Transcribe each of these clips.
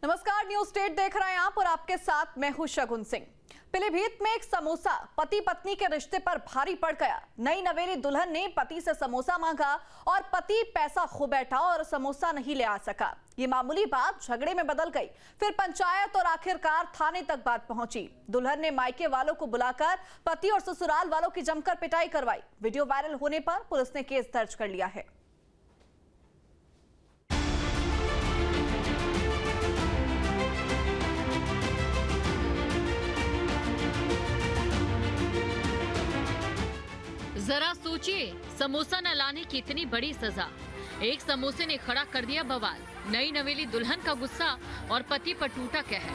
नमस्कार, news state देख रहे हैं आप और आपके साथ मैं हूं शगुन सिंह। पीलीभीत में एक समोसा पति पत्नी के रिश्ते पर भारी पड़ गया। नई नवेली दुल्हन ने पति से समोसा मांगा और पति पैसा खो बैठा और समोसा नहीं ले आ सका। ये मामूली बात झगड़े में बदल गई। फिर पंचायत और आखिरकार थाने तक बात पहुंची। दुल्हन ने मायके वालों को बुलाकर पति और ससुराल वालों की जमकर पिटाई करवाई। वीडियो वायरल होने पर पुलिस ने केस दर्ज कर लिया है। जरा सोचिए, समोसा न लाने की इतनी बड़ी सजा। एक समोसे ने खड़ा कर दिया बवाल। नई नवेली दुल्हन का गुस्सा और पति पर टूटा कहर।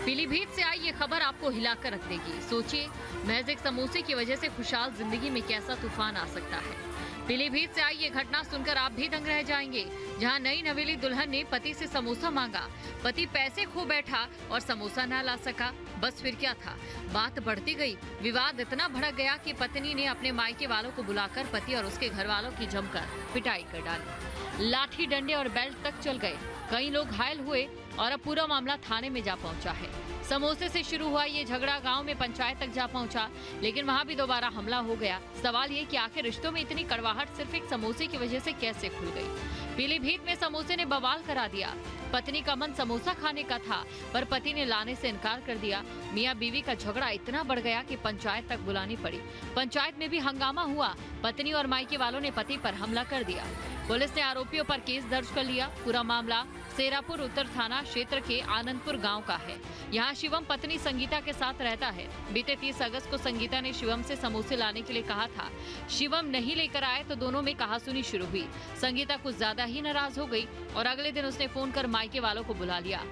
पीलीभीत से आई ये खबर आपको हिलाकर रख देगी। सोचिए, महज एक समोसे की वजह से खुशहाल जिंदगी में कैसा तूफान आ सकता है। पीलीभीत से आई ये घटना सुनकर आप भी दंग रह जाएंगे, जहां नई नवेली दुल्हन ने पति से समोसा मांगा, पति पैसे खो बैठा और समोसा न ला सका। बस फिर क्या था, बात बढ़ती गई। विवाद इतना भड़क गया कि पत्नी ने अपने मायके वालों को बुलाकर पति और उसके घर वालों की जमकर पिटाई कर डाली। लाठी डंडे और बेल्ट तक चल गए। कई लोग घायल हुए और अब पूरा मामला थाने में जा पहुंचा है। समोसे से शुरू हुआ ये झगड़ा गांव में पंचायत तक जा पहुंचा, लेकिन वहां भी दोबारा हमला हो गया। सवाल ये कि आखिर रिश्तों में इतनी कड़वाहट सिर्फ एक समोसे की वजह से कैसे खुल गई। पीलीभीत में समोसे ने बवाल करा दिया। पत्नी का मन समोसा खाने का था, पर पति ने लाने से इनकार कर दिया। मियां बीवी का झगड़ा इतना बढ़ गया कि पंचायत तक बुलानी पड़ी। पंचायत में भी हंगामा हुआ। पत्नी और मायके वालों ने पति पर हमला कर दिया। पुलिस ने आरोपियों पर केस दर्ज कर लिया। पूरा मामला सेरापुर उत्तर थाना क्षेत्र के आनंदपुर गांव का है। यहाँ शिवम पत्नी संगीता के साथ रहता है। बीते 30 अगस्त को संगीता ने शिवम से समोसे लाने के लिए कहा था। शिवम नहीं लेकर आए तो दोनों में कहासुनी शुरू हुई। संगीता कुछ ज्यादा ही नाराज हो गई और अगले दिन उसने फोन कर मायके वालों को बुला लिया।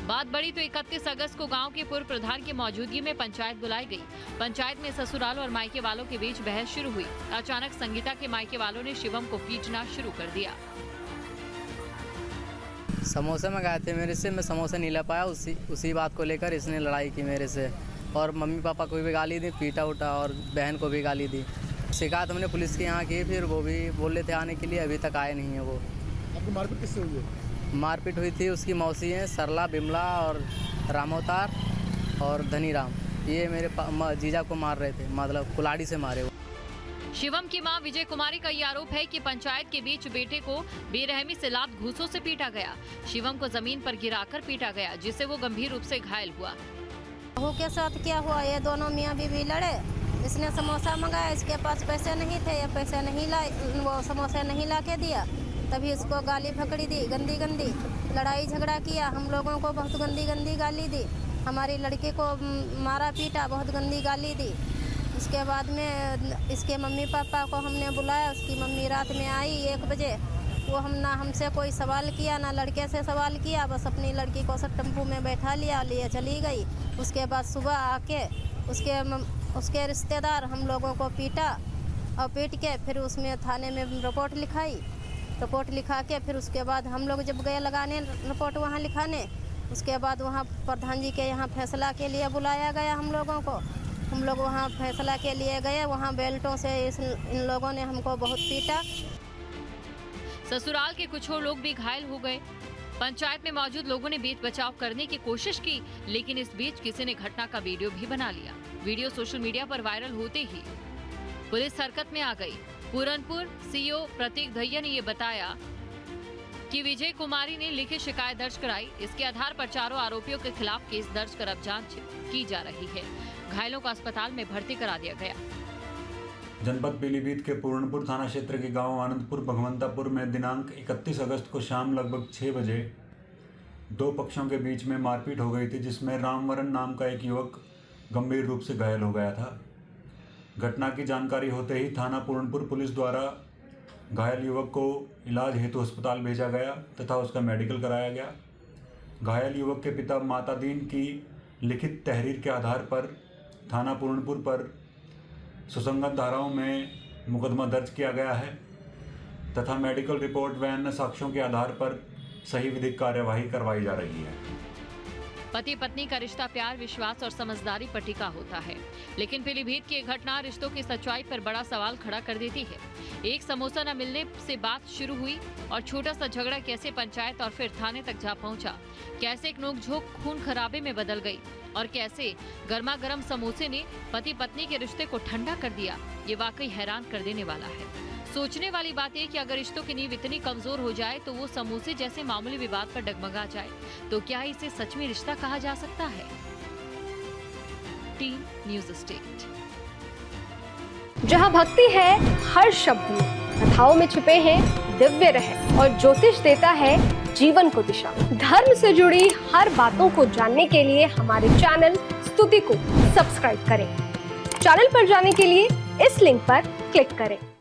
बात बढ़ी तो 31 अगस्त को गांव के पूर्व प्रधान की मौजूदगी में पंचायत बुलाई गई। पंचायत में ससुराल और मायके वालों के बीच बहस शुरू हुई। अचानक संगीता के मायके वालों ने शिवम को पीटना शुरू कर दिया। समोसे मंगाए थे मेरे से, मैं समोसा नहीं ला पाया। उसी बात को लेकर इसने लड़ाई की मेरे से और मम्मी पापा को भी गाली दी, पीटा उठा और बहन को भी गाली दी। शिकायत हमने पुलिस के यहाँ की, फिर वो भी बोल रहे थे आने के लिए, अभी तक आए नहीं है वो। आपकी मारपीट किससे हुई है? मारपीट हुई थी, उसकी मौसी हैं सरला, बिमला और रामोतार और धनीराम। ये मेरे जीजा को मार रहे थे, मतलब कुल्हाड़ी से मारे वो। शिवम की मां विजय कुमारी का ये आरोप है कि पंचायत के बीच बेटे को बेरहमी से लात घूंसों से पीटा गया। शिवम को जमीन पर गिराकर पीटा गया, जिससे वो गंभीर रूप से घायल हुआ। बहू के साथ क्या हुआ, ये दोनों मियाँ बीवी लड़े। इसने समोसा मंगाया, इसके पास पैसे नहीं थे, ये पैसे नहीं लाए, वो समोसा नहीं ला के दिया। तभी इसको गाली फकड़ी दी, गंदी गंदी लड़ाई झगड़ा किया। हम लोगों को बहुत गंदी गंदी गाली दी। हमारी लड़की को मारा पीटा, बहुत गंदी गाली दी। उसके बाद में इसके मम्मी पापा को हमने बुलाया। उसकी मम्मी रात में आई 1 बजे। वो हमसे कोई सवाल किया, ना लड़के से सवाल किया। बस अपनी लड़की को सब टेम्पू में बैठा लिया, लिए चली गई। उसके बाद सुबह आके उसके रिश्तेदार हम लोगों को पीटा और पीट के फिर उसमें थाने में रिपोर्ट लिखाई। रिपोर्ट लिखा के फिर उसके बाद हम लोग जब गए लगाने रिपोर्ट वहाँ लिखाने, उसके बाद वहाँ प्रधान जी के यहाँ फैसला के लिए बुलाया गया हम लोगों को। हम लोग वहाँ फैसला के लिए गए। वहाँ बेल्टों से इन लोगों ने हमको बहुत पीटा। ससुराल के कुछ और लोग भी घायल हो गए। पंचायत में मौजूद लोगों ने बीच बचाव करने की कोशिश की, लेकिन इस बीच किसी ने घटना का वीडियो भी बना लिया। वीडियो सोशल मीडिया पर वायरल होते ही पुलिस हरकत में आ गई। पूरनपुर सीओ प्रतीक दहिया ने ये बताया कि विजय कुमारी ने लिखित शिकायत दर्ज कराई। इसके आधार पर चारों आरोपियों के खिलाफ केस दर्ज कर अब जांच की जा रही है। घायलों को अस्पताल में भर्ती करा दिया गया। जनपद पीलीभीत के पूरनपुर थाना क्षेत्र के गांव आनंदपुर भगवंतापुर में दिनांक 31 अगस्त को शाम लगभग 6 बजे 2 पक्षों के बीच में मारपीट हो गई थी, जिसमें रामवरण नाम का एक युवक गंभीर रूप से घायल हो गया था। घटना की जानकारी होते ही थाना पूरनपुर पुलिस द्वारा घायल युवक को इलाज हेतु अस्पताल भेजा गया तथा उसका मेडिकल कराया गया। घायल युवक के पिता माता दीन की लिखित तहरीर के आधार पर थाना पूरनपुर पर सुसंगत धाराओं में मुकदमा दर्ज किया गया है तथा मेडिकल रिपोर्ट व अन्य साक्ष्यों के आधार पर सही विधिक कार्यवाही करवाई जा रही है। पति पत्नी का रिश्ता प्यार, विश्वास और समझदारी पर टिका होता है, लेकिन पीलीभीत की एक घटना रिश्तों की सच्चाई पर बड़ा सवाल खड़ा कर देती है। एक समोसा न मिलने से बात शुरू हुई और छोटा सा झगड़ा कैसे पंचायत और फिर थाने तक जा पहुंचा, कैसे एक नोकझोंक खून खराबे में बदल गई और कैसे गर्मा गर्म समोसे ने पति पत्नी के रिश्ते को ठंडा कर दिया, ये वाकई हैरान कर देने वाला है। सोचने वाली बात है कि अगर रिश्तों की नींव इतनी कमजोर हो जाए तो वो समोसे जैसे मामूली विवाद पर डगमगा जाए तो क्या इसे सच में रिश्ता कहा जा सकता है? Team news state. जहां भक्ति है हर शब्द में, कथाओं में छुपे हैं दिव्य रहस्य और ज्योतिष देता है जीवन को दिशा। धर्म से जुड़ी हर बातों को जानने के लिए हमारे चैनल स्तुति को सब्सक्राइब करें। चैनल पर जाने के लिए इस लिंक पर क्लिक करें।